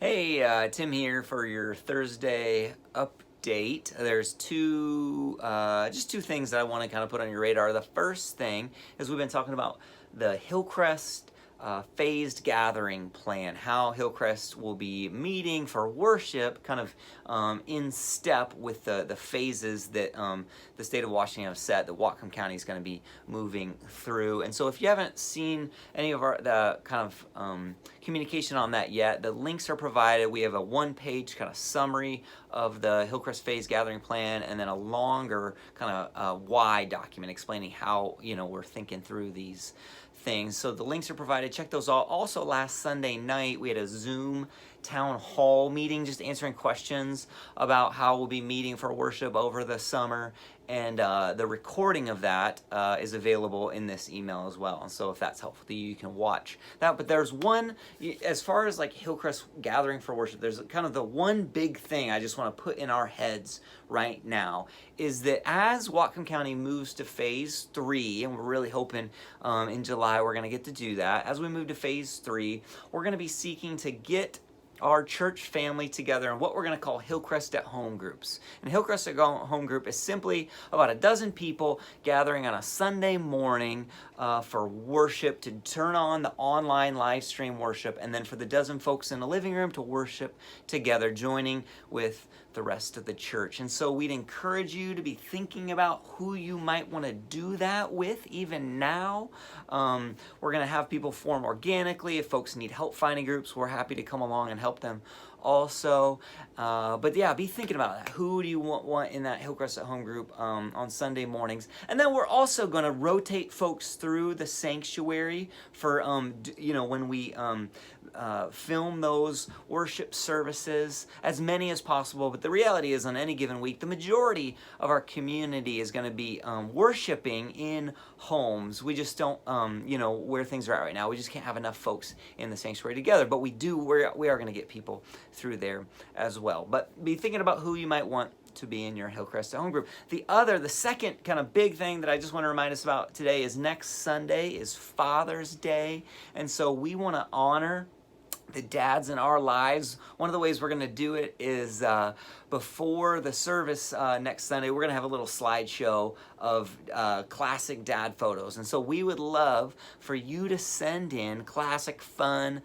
Tim here for your Thursday update. There's just two things that I want to kind of put on your radar. The first thing is we've been talking about the Hillcrest phased gathering plan, how Hillcrest will be meeting for worship kind of in step with the phases that the state of Washington have set, that Whatcom County is going to be moving through. And so if you haven't seen any of the kind of communication on that yet, the links are provided. We have a one-page kind of summary of the Hillcrest phase gathering plan, and then a longer kind of why document explaining how we're thinking through these things. So the links are provided. Check those out. Also, last Sunday night we had a Zoom town hall meeting, just answering questions about how we'll be meeting for worship over the summer, and the recording of that is available in this email as well. And so if that's helpful to you, you can watch that. But there's one, as far as like Hillcrest gathering for worship, there's kind of the one big thing I just want to put in our heads right now is that as Whatcom County moves to phase 3, and we're really hoping in July we're going to get to do that, as we move to phase 3, we're going to be seeking to get our church family together in what we're going to call Hillcrest at Home groups. And Hillcrest at Home group is simply about a dozen people gathering on a Sunday morning for worship, to turn on the online live stream worship, and then for the dozen folks in the living room to worship together, joining with the rest of the church. And so we'd encourage you to be thinking about who you might want to do that with even now. We're going to have people form organically. If folks need help finding groups, we're happy to come along and help them also. But yeah, be thinking about that. Who do you want in that Hillcrest at Home group on Sunday mornings? And then we're also going to rotate folks through the sanctuary for when we film those worship services, as many as possible. But the reality is, on any given week, the majority of our community is going to be worshiping in homes. We just don't, where things are at right now, we just can't have enough folks in the sanctuary together. But we are going to get people through there as well. But be thinking about who you might want to be in your Hillcrest at Home group. The second kind of big thing that I just want to remind us about today is next Sunday is Father's Day. And so we want to honor the dads in our lives. One of the ways we're going to do it is before the service next Sunday, we're going to have a little slideshow of classic dad photos. And so we would love for you to send in classic fun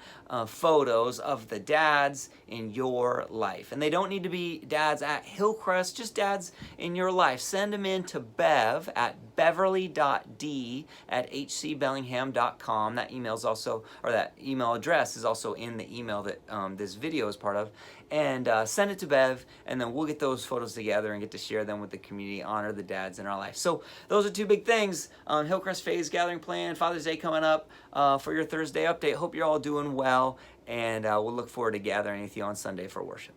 photos of the dads in your life. And they don't need to be dads at Hillcrest, just dads in your life. Send them in to Bev at beverly.d at hcbellingham.com. That email address is also in the email that this video is part of. And send it to Bev, and then we'll get those photos together and get to share them with the community, honor the dads in our life. So those are two big things. Hillcrest Phase Gathering Plan, Father's Day coming up for your Thursday update. Hope you're all doing well, and we'll look forward to gathering with you on Sunday for worship.